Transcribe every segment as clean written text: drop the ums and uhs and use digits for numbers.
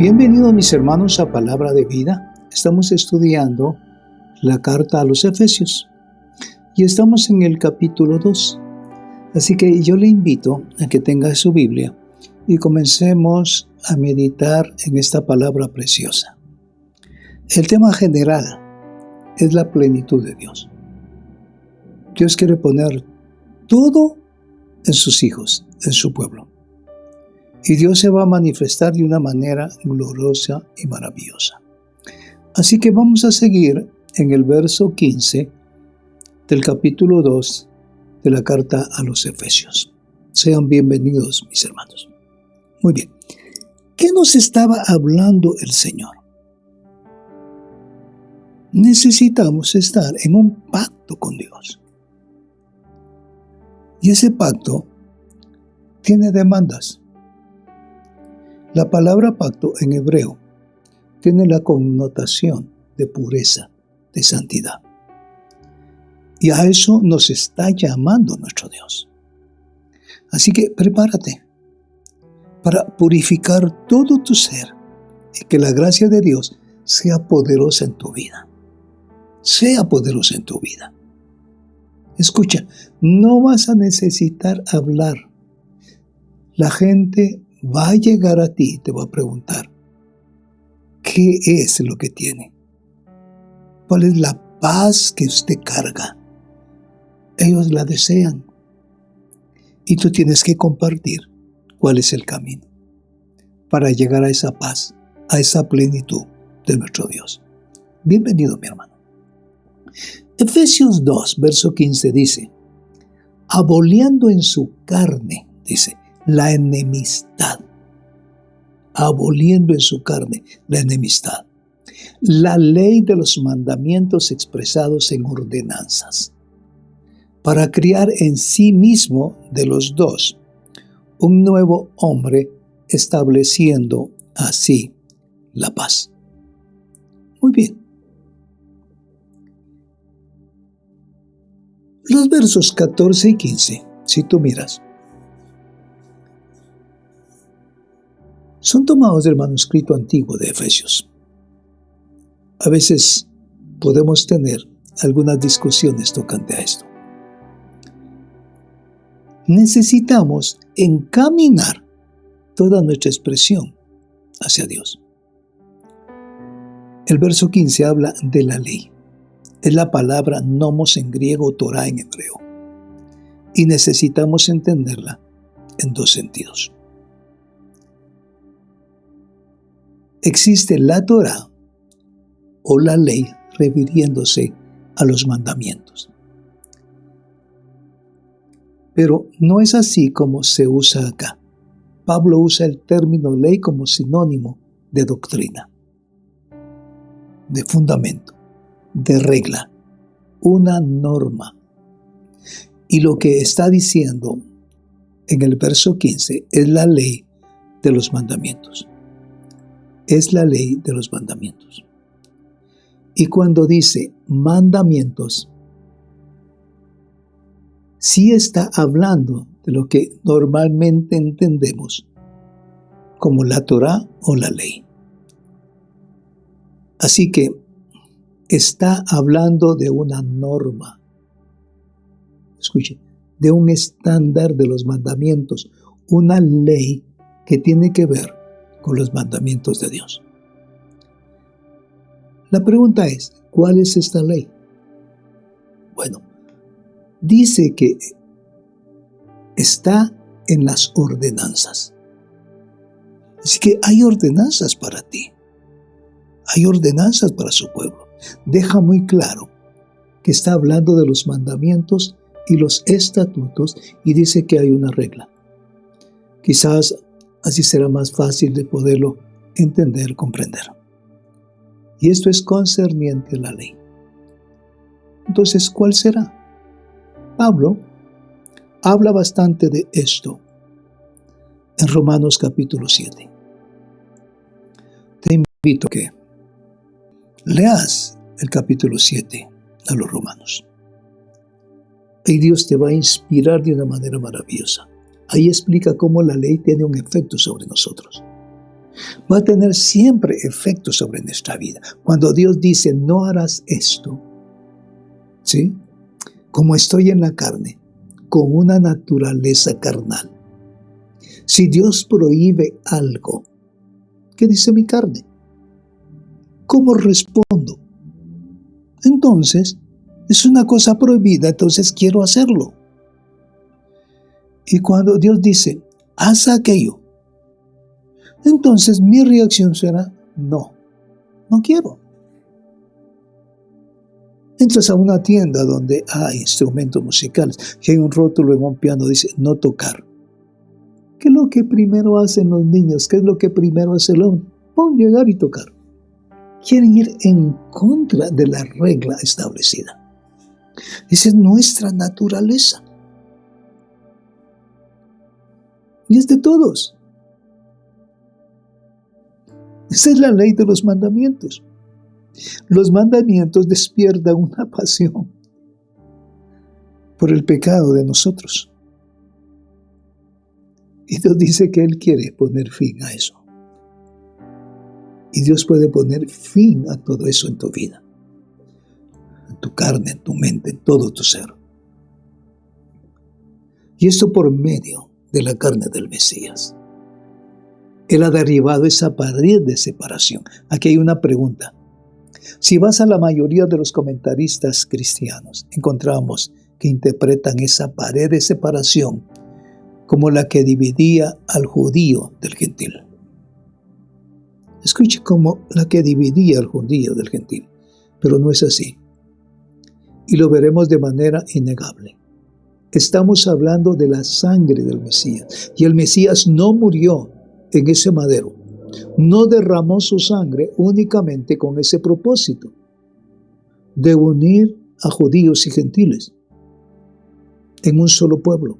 Bienvenidos mis hermanos a Palabra de Vida. Estamos estudiando la carta a los Efesios y estamos en el capítulo 2. Así que yo le invito a que tenga su Biblia y comencemos a meditar en esta palabra preciosa. El tema general es la plenitud de Dios. Dios quiere poner todo en sus hijos, en su pueblo. Y Dios se va a manifestar de una manera gloriosa y maravillosa. Así que vamos a seguir en el verso 15 del capítulo 2 de la carta a los Efesios. Sean bienvenidos, mis hermanos. Muy bien. ¿Qué nos estaba hablando el Señor? Necesitamos estar en un pacto con Dios. Y ese pacto tiene demandas. La palabra pacto en hebreo tiene la connotación de pureza, de santidad. Y a eso nos está llamando nuestro Dios. Así que prepárate para purificar todo tu ser y que la gracia de Dios sea poderosa en tu vida. Sea poderosa en tu vida. Escucha, no vas a necesitar hablar. La gente va a llegar a ti y te va a preguntar, ¿qué es lo que tiene? ¿Cuál es la paz que usted carga? Ellos la desean. Y tú tienes que compartir cuál es el camino para llegar a esa paz, a esa plenitud de nuestro Dios. Bienvenido, mi hermano. Efesios 2, verso 15 dice, aboliendo en su carne, dice, la enemistad, aboliendo en su carne la enemistad, la ley de los mandamientos expresados en ordenanzas, para criar en sí mismo de los dos un nuevo hombre, estableciendo así la paz. Muy bien. Los versos 14 y 15, si tú miras, son tomados del manuscrito antiguo de Efesios. A veces podemos tener algunas discusiones tocante a esto. Necesitamos encaminar toda nuestra expresión hacia Dios. El verso 15 habla de la ley. Es la palabra nomos en griego, Torah en hebreo. Y necesitamos entenderla en dos sentidos. Existe la Torah o la ley refiriéndose a los mandamientos. Pero no es así como se usa acá. Pablo usa el término ley como sinónimo de doctrina, de fundamento, de regla, una norma. Y lo que está diciendo en el verso 15 es la ley de los mandamientos. Es la ley de los mandamientos. Y cuando dice mandamientos, sí está hablando de lo que normalmente entendemos como la Torah o la ley. Así que está hablando de una norma. Escuche, de un estándar de los mandamientos, una ley que tiene que ver con los mandamientos de Dios. La pregunta es, ¿cuál es esta ley? Bueno, dice que está en las ordenanzas. Así que hay ordenanzas para ti. Hay ordenanzas para su pueblo. Deja muy claro que está hablando de los mandamientos y los estatutos y dice que hay una regla. Quizás Así será más fácil de poderlo entender, comprender. Y esto es concerniente a la ley. Entonces, ¿cuál será? Pablo habla bastante de esto en Romanos capítulo 7. Te invito a que leas el capítulo 7 a los Romanos. Y Dios te va a inspirar de una manera maravillosa. Ahí explica cómo la ley tiene un efecto sobre nosotros. Va a tener siempre efecto sobre nuestra vida. Cuando Dios dice, no harás esto, ¿sí? Como estoy en la carne, con una naturaleza carnal. Si Dios prohíbe algo, ¿qué dice mi carne? ¿Cómo respondo? Entonces, es una cosa prohibida, entonces quiero hacerlo. Y cuando Dios dice, haz aquello, entonces mi reacción será, no quiero. Entras a una tienda donde hay instrumentos musicales, que hay un rótulo en un piano, dice, no tocar. ¿Qué es lo que primero hacen los niños? ¿Qué es lo que primero hace el hombre? Llegar y tocar. Quieren ir en contra de la regla establecida. Esa es nuestra naturaleza. Y es de todos. Esa es la ley de los mandamientos. Los mandamientos despiertan una pasión por el pecado de nosotros. Y Dios dice que Él quiere poner fin a eso. Y Dios puede poner fin a todo eso en tu vida. En tu carne, en tu mente, en todo tu ser. Y esto por medio de la carne del Mesías. Él ha derribado esa pared de separación. Aquí hay una pregunta. Si vas a la mayoría de los comentaristas cristianos, encontramos que interpretan esa pared de separación como la que dividía al judío del gentil. Escuche, como la que dividía al judío del gentil, pero no es así. Y lo veremos de manera innegable. Estamos hablando de la sangre del Mesías, y el Mesías no murió en ese madero. No derramó su sangre únicamente con ese propósito de unir a judíos y gentiles en un solo pueblo.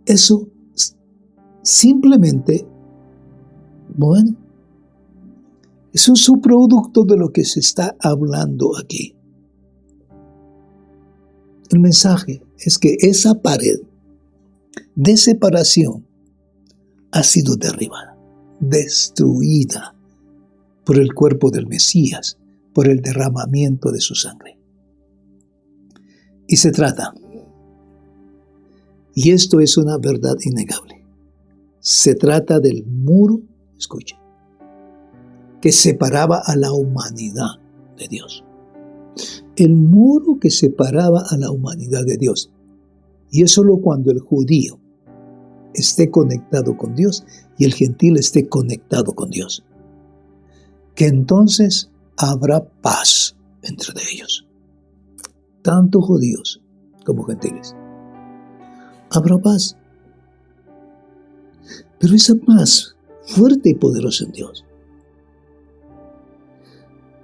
Eso simplemente, es un subproducto de lo que se está hablando aquí. El mensaje es que esa pared de separación ha sido derribada, destruida por el cuerpo del Mesías, por el derramamiento de su sangre. Y se trata, y esto es una verdad innegable, se trata del muro, escuchen, que separaba a la humanidad de Dios. El muro que separaba a la humanidad de Dios. Y es solo cuando el judío esté conectado con Dios y el gentil esté conectado con Dios, que entonces habrá paz entre ellos, tanto judíos como gentiles. Habrá paz, pero esa paz fuerte y poderosa en Dios.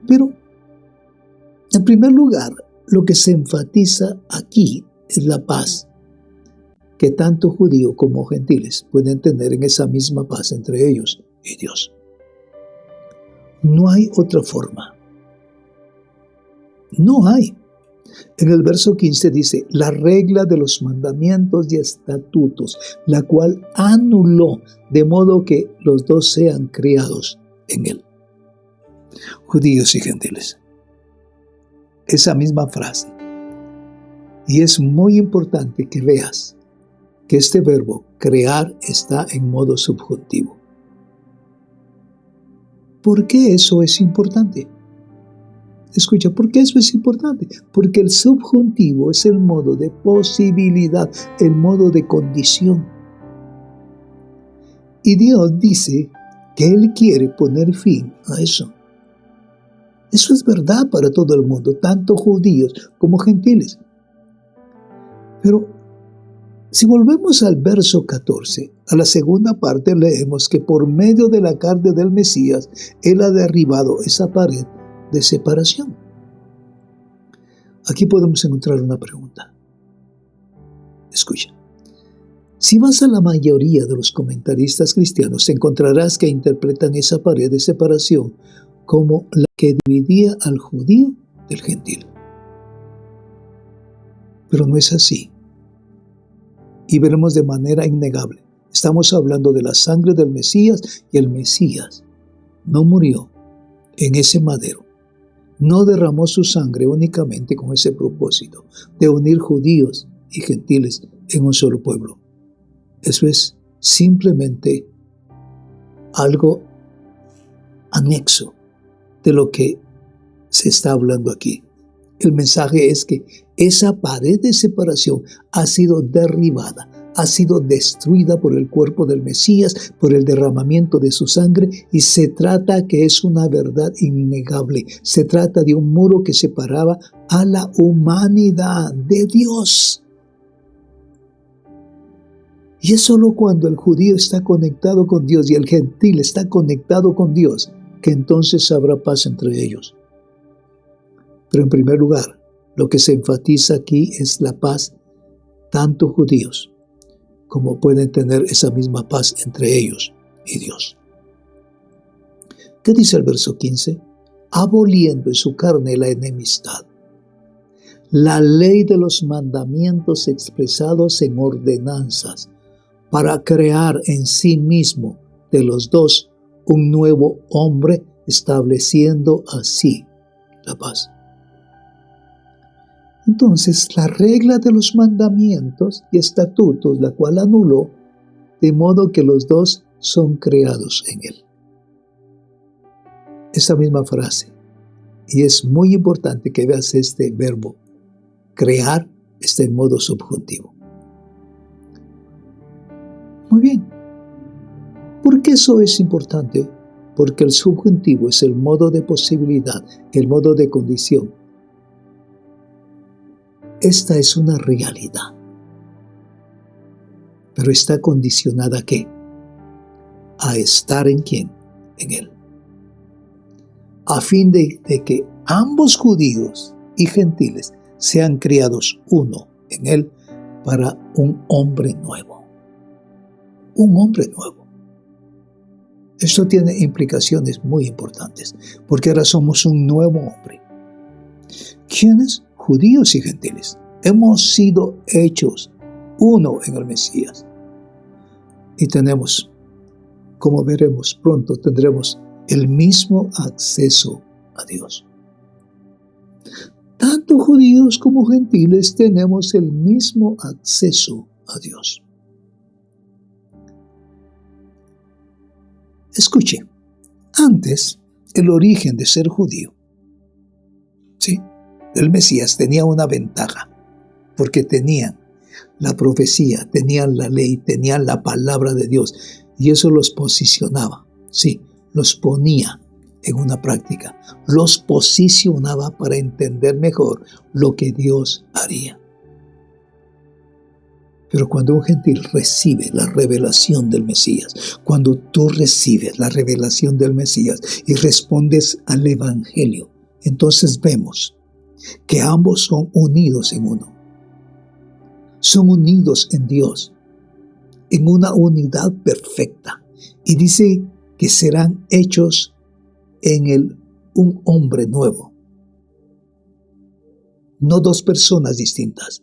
Pero, en primer lugar, lo que se enfatiza aquí es la paz que tanto judíos como gentiles pueden tener en esa misma paz entre ellos y Dios. No hay otra forma. No hay. En el verso 15 dice, la regla de los mandamientos y estatutos, la cual anuló, de modo que los dos sean criados en él. Judíos y gentiles. Esa misma frase. Y es muy importante que veas que este verbo crear está en modo subjuntivo. ¿Por qué eso es importante? Escucha, ¿por qué eso es importante? Porque el subjuntivo es el modo de posibilidad, el modo de condición. Y Dios dice que Él quiere poner fin a eso. Eso es verdad para todo el mundo, tanto judíos como gentiles. Pero Si volvemos al verso 14, a la segunda parte leemos que por medio de la carne del Mesías, Él ha derribado esa pared de separación. Aquí podemos encontrar una pregunta. Escucha. Si vas a la mayoría de los comentaristas cristianos, encontrarás que interpretan esa pared de separación como la que dividía al judío del gentil. Pero no es así. Y veremos de manera innegable. Estamos hablando de la sangre del Mesías, y el Mesías no murió en ese madero. No derramó su sangre únicamente con ese propósito de unir judíos y gentiles en un solo pueblo. Eso es simplemente algo anexo de lo que se está hablando aquí. El mensaje es que esa pared de separación ha sido derribada, ha sido destruida por el cuerpo del Mesías, por el derramamiento de su sangre, y se trata que es una verdad innegable. Se trata de un muro que separaba a la humanidad de Dios. Y es solo cuando el judío está conectado con Dios y el gentil está conectado con Dios que entonces habrá paz entre ellos. Pero en primer lugar, lo que se enfatiza aquí es la paz. Tanto judíos como pueden tener esa misma paz entre ellos y Dios. ¿Qué dice el verso 15? Aboliendo en su carne la enemistad, la ley de los mandamientos expresados en ordenanzas, para crear en sí mismo de los dos un nuevo hombre, estableciendo así la paz. Entonces, la regla de los mandamientos y estatutos, la cual anuló, de modo que los dos son creados en él. Esa misma frase, y es muy importante que veas este verbo, crear, está en modo subjuntivo. Muy bien. ¿Por qué eso es importante? Porque el subjuntivo es el modo de posibilidad, el modo de condición. Esta es una realidad. Pero está condicionada ¿a qué? A estar en ¿quién? En Él. A fin de que ambos judíos y gentiles sean criados uno en Él para un hombre nuevo. Un hombre nuevo. Esto tiene implicaciones muy importantes, porque ahora somos un nuevo hombre. ¿Quiénes? Judíos y gentiles. Hemos sido hechos uno en el Mesías. Y tenemos, como veremos pronto, tendremos el mismo acceso a Dios. Tanto judíos como gentiles tenemos el mismo acceso a Dios. Escuche, antes el origen de ser judío, ¿sí?, el Mesías tenía una ventaja, porque tenían la profecía, tenían la ley, tenían la palabra de Dios, y eso los posicionaba, sí, los ponía en una práctica, los posicionaba para entender mejor lo que Dios haría. Pero cuando un gentil recibe la revelación del Mesías, cuando tú recibes la revelación del Mesías y respondes al Evangelio, entonces vemos que ambos son unidos en uno. Son unidos en Dios, en una unidad perfecta. Y dice que serán hechos en Él un hombre nuevo. No dos personas distintas,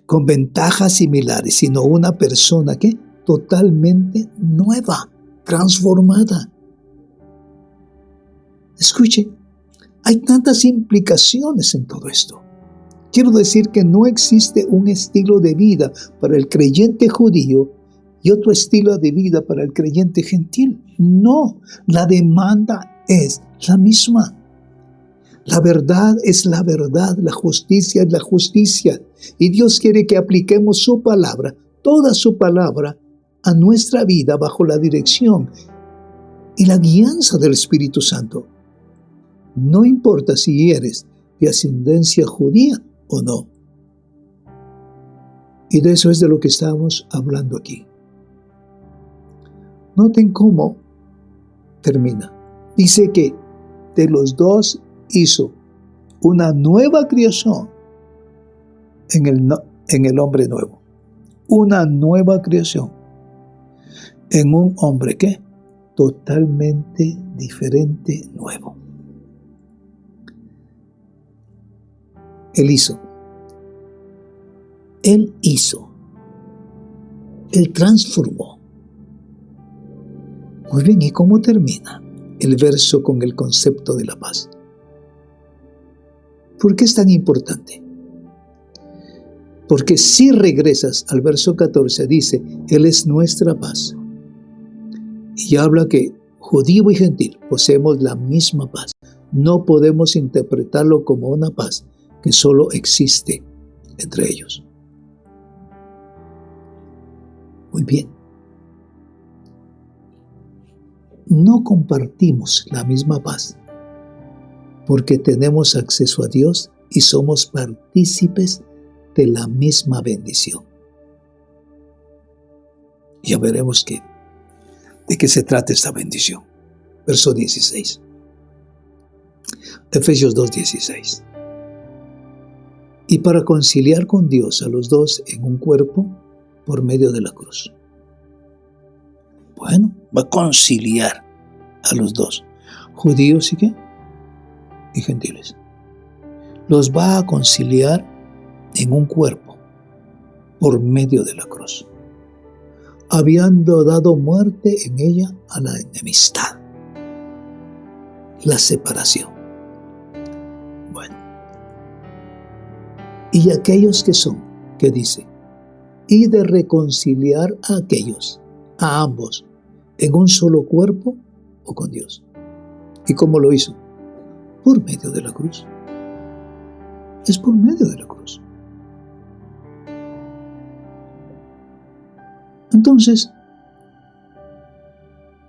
con ventajas similares, sino una persona que totalmente nueva, transformada. Escuche, hay tantas implicaciones en todo esto. Quiero decir que no existe un estilo de vida para el creyente judío y otro estilo de vida para el creyente gentil. No, la demanda es la misma. La verdad es la verdad, la justicia es la justicia. Y Dios quiere que apliquemos su palabra, toda su palabra, a nuestra vida bajo la dirección y la guianza del Espíritu Santo. No importa si eres de ascendencia judía o no. Y de eso es de lo que estamos hablando aquí. Noten cómo termina. Dice que de los dos hizo una nueva creación en el hombre nuevo. Una nueva creación en un hombre que totalmente diferente, nuevo. Él hizo. Él transformó. Muy bien, ¿y cómo termina el verso con el concepto de la paz? ¿Por qué es tan importante? Porque si regresas al verso 14, dice, Él es nuestra paz. Y habla que judío y gentil poseemos la misma paz. No podemos interpretarlo como una paz que solo existe entre ellos. Muy bien. No compartimos la misma paz porque tenemos acceso a Dios y somos partícipes de la misma bendición. Ya veremos de qué se trata esta bendición. Verso 16. Efesios 2:16. Y para conciliar con Dios a los dos en un cuerpo por medio de la cruz. Bueno, va a conciliar a los dos, judíos y gentiles. Los va a conciliar en un cuerpo por medio de la cruz, habiendo dado muerte en ella a la enemistad, la separación. Bueno, y aquellos que dice, y de reconciliar a aquellos, a ambos, en un solo cuerpo o con Dios. ¿Y cómo lo hizo? Por medio de la cruz. Es por medio de la cruz. Entonces,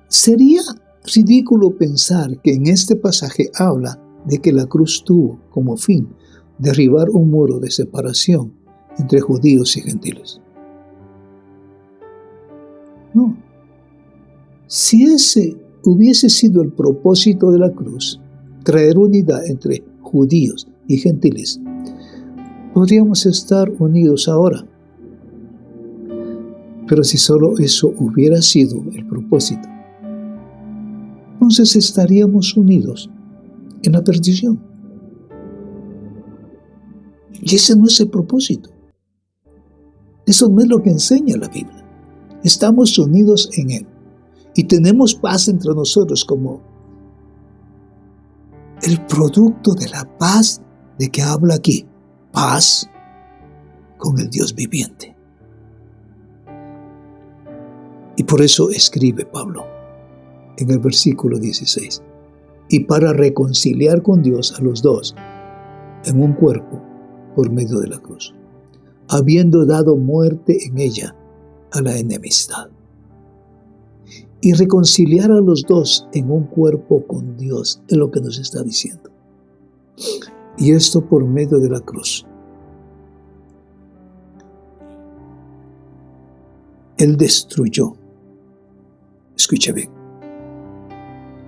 sería ridículo pensar que en este pasaje habla de que la cruz tuvo como fin derribar un muro de separación entre judíos y gentiles. No. Si ese hubiese sido el propósito de la cruz, traer unidad entre judíos y gentiles, podríamos estar unidos ahora. Pero si solo eso hubiera sido el propósito, entonces estaríamos unidos en la perdición. Y ese no es el propósito. Eso no es lo que enseña la Biblia. Estamos unidos en Él. Y tenemos paz entre nosotros como el producto de la paz de que habla aquí. Paz con el Dios viviente. Y por eso escribe Pablo en el versículo 16. Y para reconciliar con Dios a los dos en un cuerpo por medio de la cruz, habiendo dado muerte en ella a la enemistad. Y reconciliar a los dos en un cuerpo con Dios es lo que nos está diciendo. Y esto por medio de la cruz. Él destruyó. Escuche bien.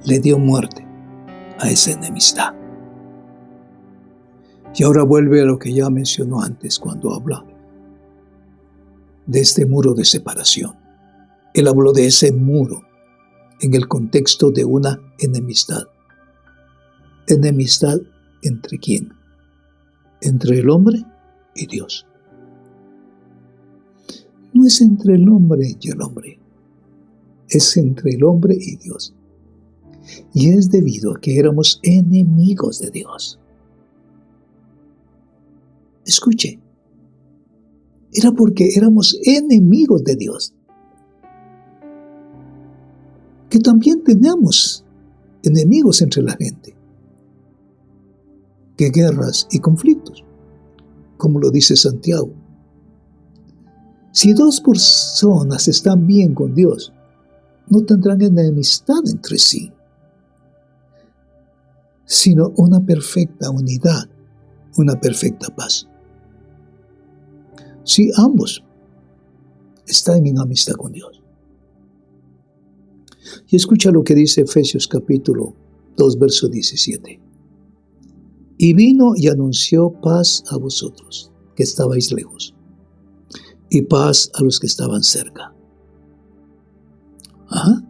Le dio muerte a esa enemistad. Y ahora vuelve a lo que ya mencionó antes cuando habla de este muro de separación. Él habló de ese muro en el contexto de una enemistad. ¿Enemistad entre quién? Entre el hombre y Dios. No es entre el hombre y el hombre. Es entre el hombre y Dios. Y es debido a que éramos enemigos de Dios. Escuche. Era porque éramos enemigos de Dios. Que también tenemos enemigos entre la gente. Que guerras y conflictos, como lo dice Santiago. Si dos personas están bien con Dios, no tendrán enemistad entre sí, sino una perfecta unidad, una perfecta paz. Si ambos están en amistad con Dios. Y escucha lo que dice Efesios capítulo 2, verso 17. Y vino y anunció paz a vosotros, que estabais lejos, y paz a los que estaban cerca. ¿Ah?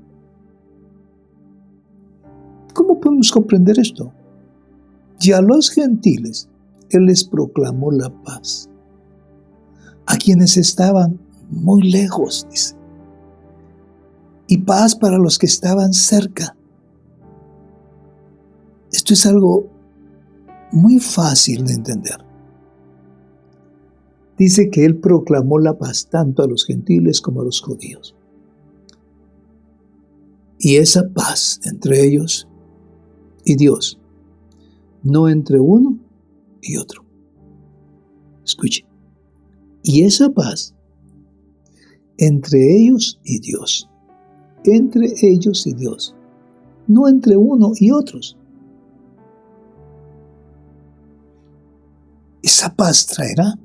¿Cómo podemos comprender esto? Y a los gentiles Él les proclamó la paz. A quienes estaban muy lejos, dice. Y paz para los que estaban cerca. Esto es algo muy fácil de entender. Dice que Él proclamó la paz tanto a los gentiles como a los judíos. Y esa paz entre ellos y Dios, no entre uno y otro. Escuche. Y esa paz entre ellos y Dios, entre ellos y Dios, no entre uno y otros. Esa paz traerá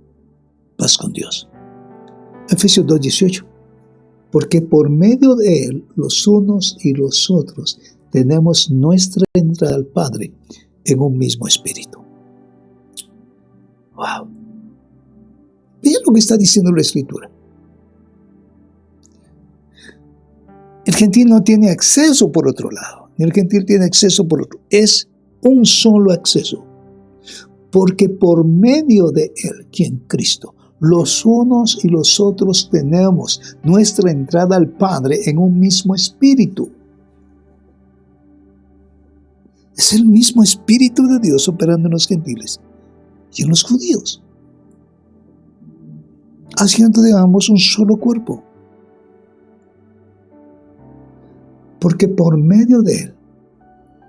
paz con Dios. Efesios 2:18. Porque por medio de Él, los unos y los otros, tenemos nuestra entrada al Padre en un mismo espíritu. ¡Wow! Vean lo que está diciendo la Escritura. El gentil no tiene acceso por otro lado, ni el gentil tiene acceso por otro. Es un solo acceso. Porque por medio de Él, quien Cristo, los unos y los otros tenemos nuestra entrada al Padre en un mismo espíritu. Es el mismo Espíritu de Dios operando en los gentiles y en los judíos, haciendo de ambos un solo cuerpo. Porque por medio de Él,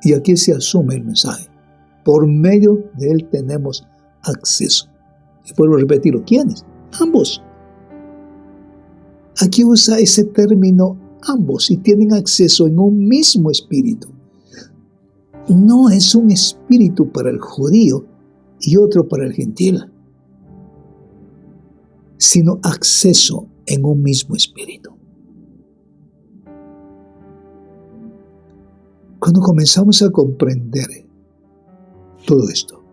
y aquí se asume el mensaje, por medio de Él tenemos acceso. Y vuelvo a repetirlo, ¿quiénes? Ambos. Aquí usa ese término ambos y tienen acceso en un mismo espíritu. No es un espíritu para el judío y otro para el gentil, sino acceso en un mismo espíritu. Cuando comenzamos a comprender todo esto,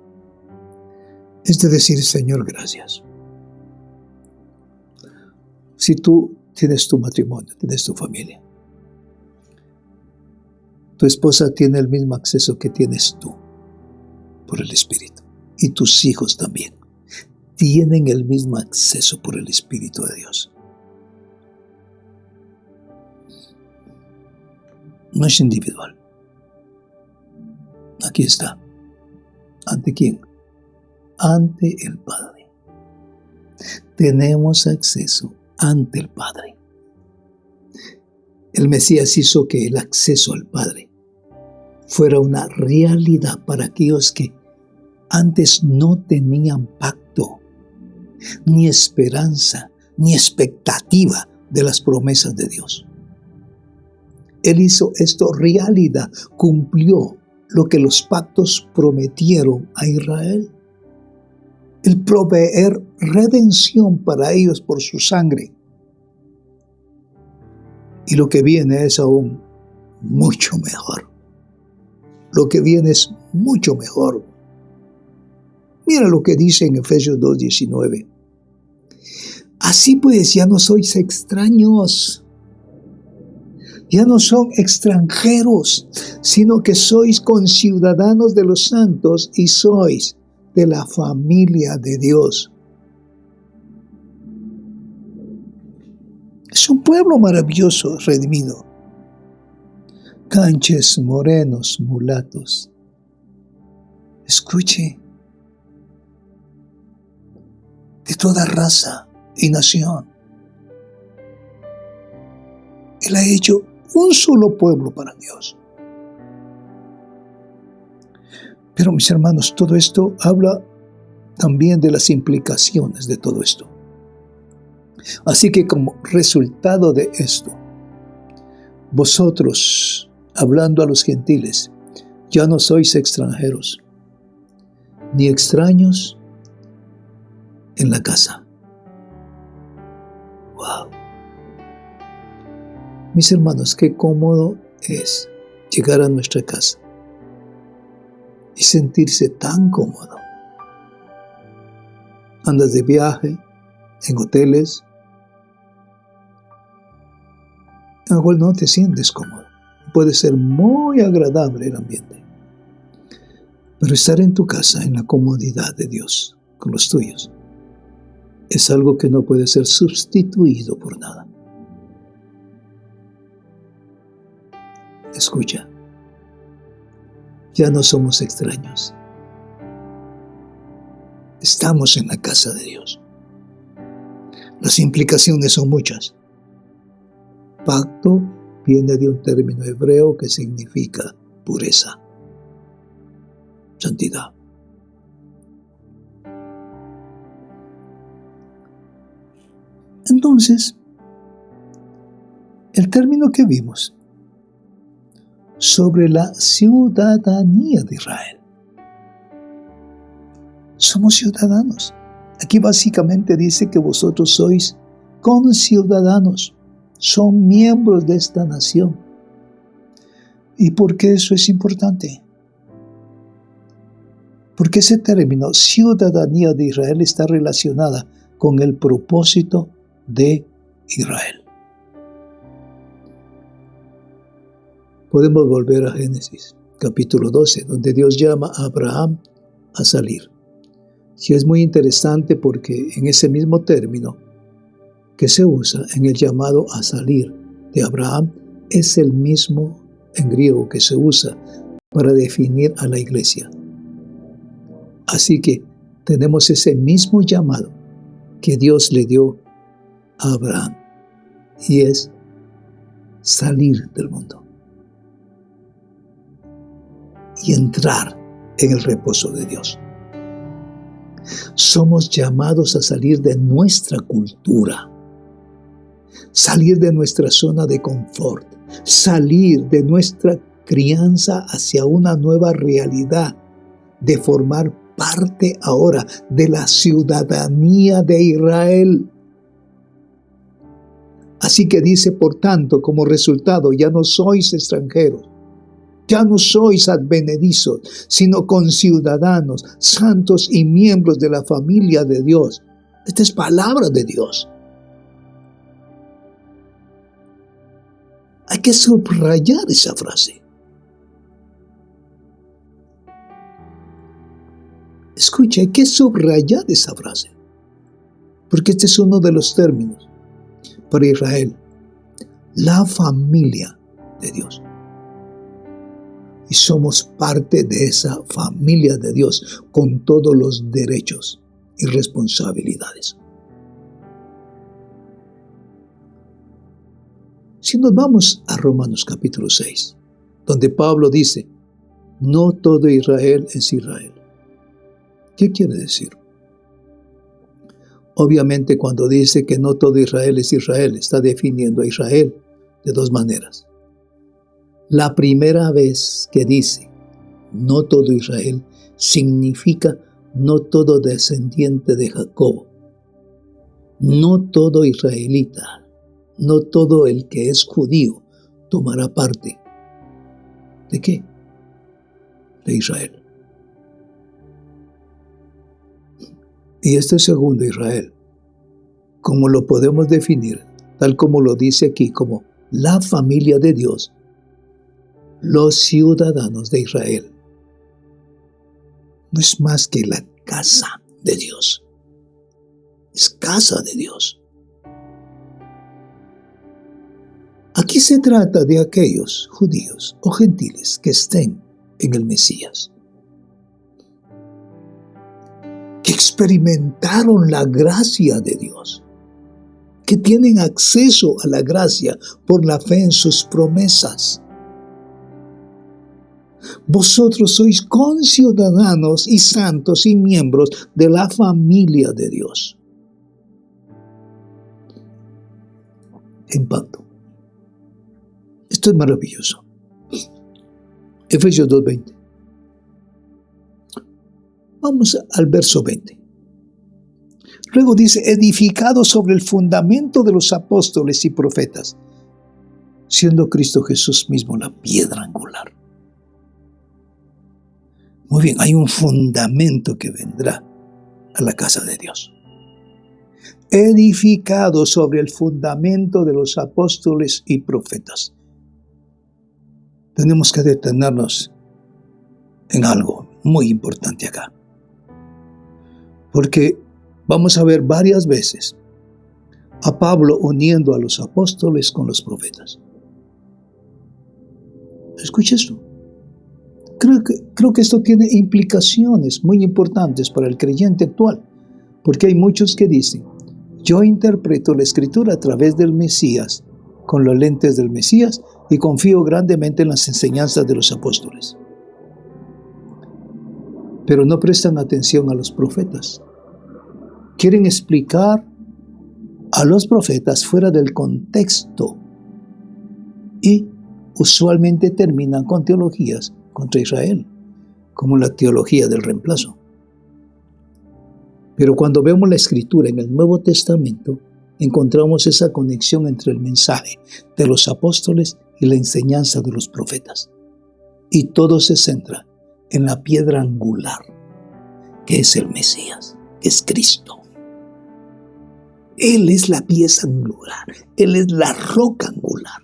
es de decir, Señor, gracias. Si tú tienes tu matrimonio, tienes tu familia, tu esposa tiene el mismo acceso que tienes tú por el Espíritu. Y tus hijos también tienen el mismo acceso por el Espíritu de Dios. No es individual. Aquí está. ¿Ante quién? Ante el Padre. Tenemos acceso ante el Padre. El Mesías hizo que el acceso al Padre fuera una realidad para aquellos que antes no tenían pacto, ni esperanza, ni expectativa de las promesas de Dios. Él hizo esto realidad, cumplió lo que los pactos prometieron a Israel. El proveer redención para ellos por su sangre. Y lo que viene es aún mucho mejor. Lo que viene es mucho mejor. Mira lo que dice en Efesios 2:19. Así pues, ya no sois extraños. Ya no son extranjeros, sino que sois conciudadanos de los santos y sois de la familia de Dios. Es un pueblo maravilloso, redimido. Canches, morenos, mulatos. Escuche. De toda raza y nación. Él ha hecho un solo pueblo para Dios. Pero mis hermanos, todo esto habla también de las implicaciones de todo esto. Así que como resultado de esto, vosotros, hablando a los gentiles, ya no sois extranjeros, ni extraños en la casa. ¡Wow! Mis hermanos, qué cómodo es llegar a nuestra casa y sentirse tan cómodo. Andas de viaje, en hoteles, en el cual no te sientes cómodo. Puede ser muy agradable el ambiente, pero estar en tu casa, en la comodidad de Dios, con los tuyos, es algo que no puede ser sustituido por nada. Escucha, ya no somos extraños. Estamos en la casa de Dios. Las implicaciones son muchas. Pacto viene de un término hebreo que significa pureza, santidad. Entonces, el término que vimos sobre la ciudadanía de Israel. Somos ciudadanos. Aquí básicamente dice que vosotros sois conciudadanos, son miembros de esta nación. ¿Y por qué eso es importante? Porque ese término, ciudadanía de Israel, está relacionada con el propósito de Israel. Podemos volver a Génesis, capítulo 12, donde Dios llama a Abraham a salir. Y es muy interesante porque en ese mismo término que se usa en el llamado a salir de Abraham, es el mismo en griego que se usa para definir a la iglesia. Así que tenemos ese mismo llamado que Dios le dio a Abraham, y es salir del mundo y entrar en el reposo de Dios. Somos llamados a salir de nuestra cultura, salir de nuestra zona de confort, salir de nuestra crianza hacia una nueva realidad, de formar parte ahora de la ciudadanía de Israel. Así que dice, por tanto, como resultado, ya no sois extranjeros, ya no sois advenedizos, sino conciudadanos, santos y miembros de la familia de Dios. Esta es palabra de Dios. Hay que subrayar esa frase. Escucha, hay que subrayar esa frase, porque este es uno de los términos para Israel, la familia de Dios. Y somos parte de esa familia de Dios con todos los derechos y responsabilidades. Si nos vamos a Romanos capítulo 6, donde Pablo dice, no todo Israel es Israel. ¿Qué quiere decir? Obviamente cuando dice que no todo Israel es Israel, está definiendo a Israel de dos maneras. La primera vez que dice no todo Israel significa no todo descendiente de Jacob, no todo israelita, no todo el que es judío tomará parte. ¿De qué? De Israel. Y este segundo Israel, como lo podemos definir, tal como lo dice aquí, como la familia de Dios, los ciudadanos de Israel, no es más que la casa de Dios. Es casa de Dios. Aquí se trata de aquellos judíos o gentiles que estén en el Mesías, que experimentaron la gracia de Dios, que tienen acceso a la gracia por la fe en sus promesas. Vosotros sois conciudadanos y santos y miembros de la familia de Dios. Impacto. Esto es maravilloso. Efesios 2:20. Vamos al verso 20. Luego dice, edificado sobre el fundamento de los apóstoles y profetas. siendo Cristo Jesús mismo la piedra angular. Muy bien, hay un fundamento que vendrá a la casa de Dios, edificado sobre el fundamento de los apóstoles y profetas. Tenemos que detenernos en algo muy importante acá, porque vamos a ver varias veces a Pablo uniendo a los apóstoles con los profetas. Escucha esto. Creo que esto tiene implicaciones muy importantes para el creyente actual, porque hay muchos que dicen: yo interpreto la Escritura a través del Mesías, con los lentes del Mesías, y confío grandemente en las enseñanzas de los apóstoles. Pero no prestan atención a los profetas. Quieren explicar a los profetas fuera del contexto y usualmente terminan con teologías contra Israel, como la teología del reemplazo. Pero cuando vemos la Escritura en el Nuevo Testamento, encontramos esa conexión entre el mensaje de los apóstoles y la enseñanza de los profetas. Y todo se centra en la piedra angular, que es el Mesías, que es Cristo. Él es la pieza angular, Él es la roca angular.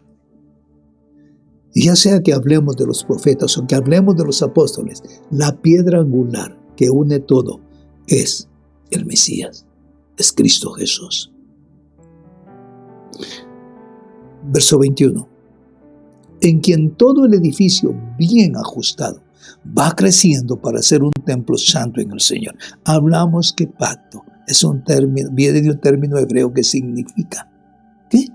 Y ya sea que hablemos de los profetas o que hablemos de los apóstoles, la piedra angular que une todo es el Mesías, es Cristo Jesús. Verso 21. En quien todo el edificio bien ajustado va creciendo para ser un templo santo en el Señor. Hablamos que pacto es un término, viene de un término hebreo que significa ¿qué?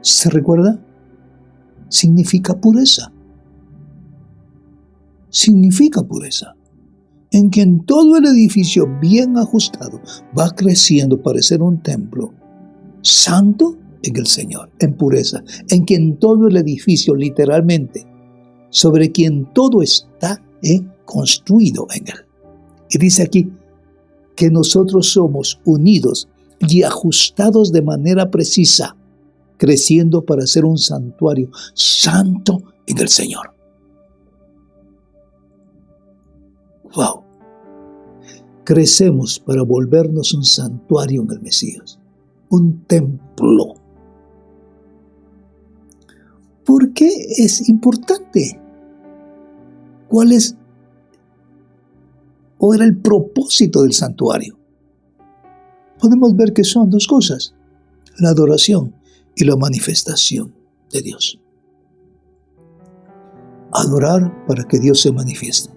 ¿Se recuerda? Significa pureza. Significa pureza. En quien todo el edificio bien ajustado va creciendo para ser un templo santo en el Señor, en pureza. En quien todo el edificio, literalmente, sobre quien todo está construido en él. Y dice aquí que nosotros somos unidos y ajustados de manera precisa, creciendo para ser un santuario santo en el Señor. ¡Wow! Crecemos para volvernos un santuario en el Mesías, un templo. ¿Por qué es importante? ¿Cuál es o era el propósito del santuario? Podemos ver que son dos cosas: la adoración y la manifestación de Dios. Adorar para que Dios se manifieste,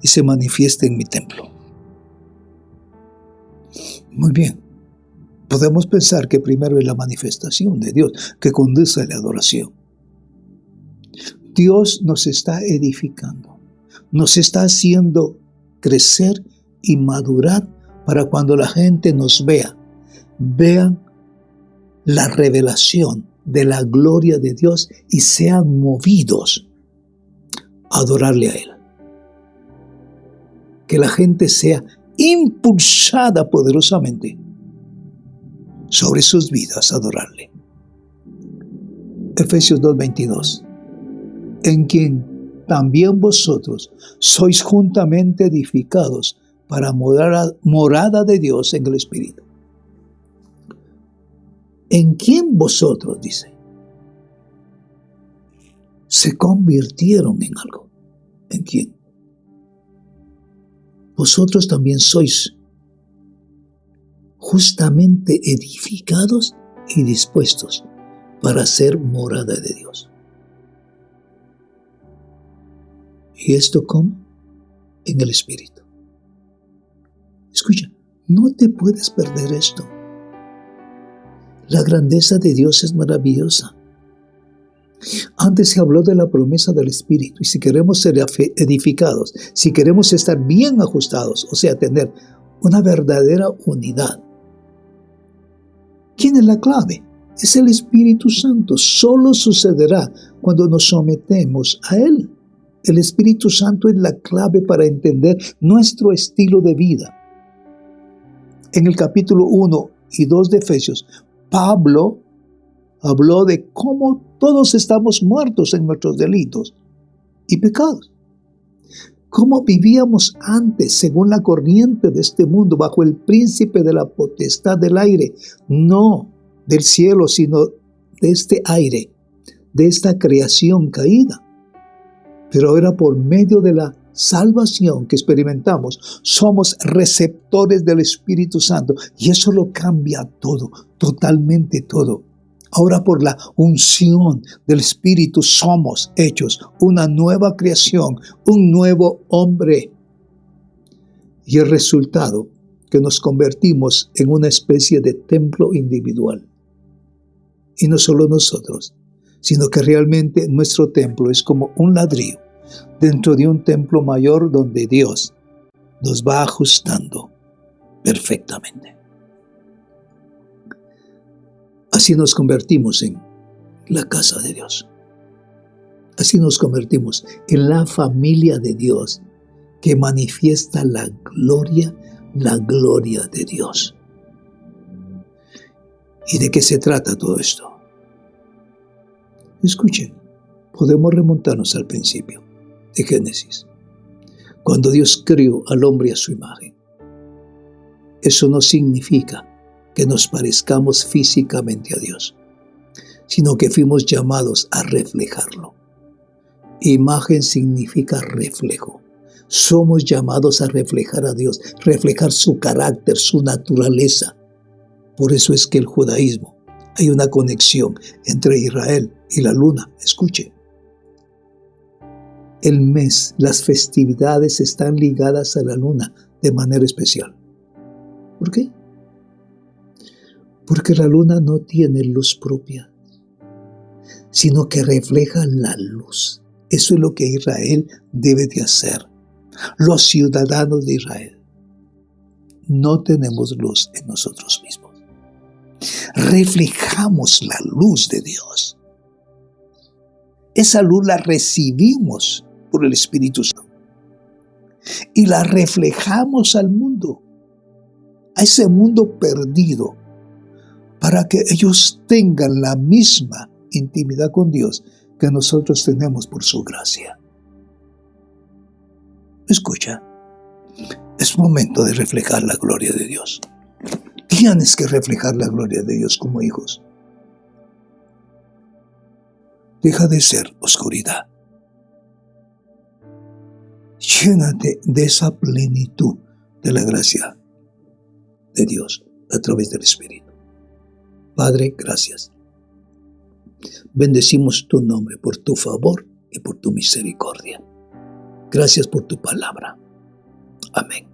y se manifieste en mi templo. Muy bien, podemos pensar que primero es la manifestación de Dios que conduce a la adoración. Dios nos está edificando, nos está haciendo crecer y madurar para cuando la gente nos vean la revelación de la gloria de Dios y sean movidos a adorarle a Él. Que la gente sea impulsada poderosamente sobre sus vidas a adorarle. Efesios 2:22. En quien también vosotros sois juntamente edificados para morada de Dios en el Espíritu. ¿En quién vosotros, dice, se convirtieron en algo? ¿En quién? Vosotros también sois justamente edificados y dispuestos para ser morada de Dios. ¿Y esto cómo? En el Espíritu. Escucha, no te puedes perder esto. La grandeza de Dios es maravillosa. Antes se habló de la promesa del Espíritu, y si queremos ser edificados, si queremos estar bien ajustados, o sea, tener una verdadera unidad, ¿quién es la clave? Es el Espíritu Santo. Solo sucederá cuando nos sometemos a Él. El Espíritu Santo es la clave para entender nuestro estilo de vida. En el capítulo 1 y 2 de Efesios, Pablo habló de cómo todos estamos muertos en nuestros delitos y pecados. Cómo vivíamos antes según la corriente de este mundo, bajo el príncipe de la potestad del aire, no del cielo, sino de este aire, de esta creación caída. Pero ahora, por medio de la salvación que experimentamos, somos receptores del Espíritu Santo, y eso lo cambia todo, totalmente todo. Ahora, por la unción del Espíritu, somos hechos una nueva creación, un nuevo hombre. Y el resultado, que nos convertimos en una especie de templo individual. Y no solo nosotros, sino que realmente nuestro templo es como un ladrillo dentro de un templo mayor donde Dios nos va ajustando perfectamente. Así nos convertimos en la casa de Dios. Así nos convertimos en la familia de Dios que manifiesta la gloria de Dios. ¿Y de qué se trata todo esto? Escuchen, podemos remontarnos al principio de Génesis, cuando Dios creó al hombre a su imagen. Eso no significa que nos parezcamos físicamente a Dios, sino que fuimos llamados a reflejarlo. Imagen significa reflejo. Somos llamados a reflejar a Dios, reflejar su carácter, su naturaleza. Por eso es que el judaísmo, hay una conexión entre Israel y la luna. Escuche. El mes, las festividades están ligadas a la luna de manera especial. ¿Por qué? Porque la luna no tiene luz propia, sino que refleja la luz. Eso es lo que Israel debe de hacer. Los ciudadanos de Israel no tenemos luz en nosotros mismos. Reflejamos la luz de Dios. Esa luz la recibimos por el Espíritu Santo y la reflejamos al mundo, a ese mundo perdido, para que ellos tengan la misma intimidad con Dios que nosotros tenemos por su gracia. Escucha, es momento de reflejar la gloria de Dios. Tienes que reflejar la gloria de Dios como hijos. Deja de ser oscuridad. Llénate de esa plenitud de la gracia de Dios a través del Espíritu. Padre, gracias. Bendecimos tu nombre por tu favor y por tu misericordia. Gracias por tu palabra. Amén.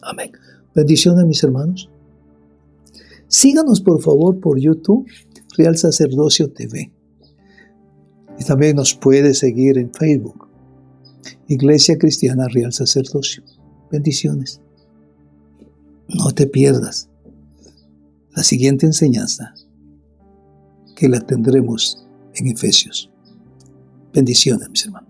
Amén. Bendiciones, mis hermanos. Síganos, por favor, por YouTube, Real Sacerdocio TV. Y también nos puede seguir en Facebook, Iglesia Cristiana Real Sacerdocio. Bendiciones. No te pierdas la siguiente enseñanza, que la tendremos en Efesios. Bendiciones, mis hermanos.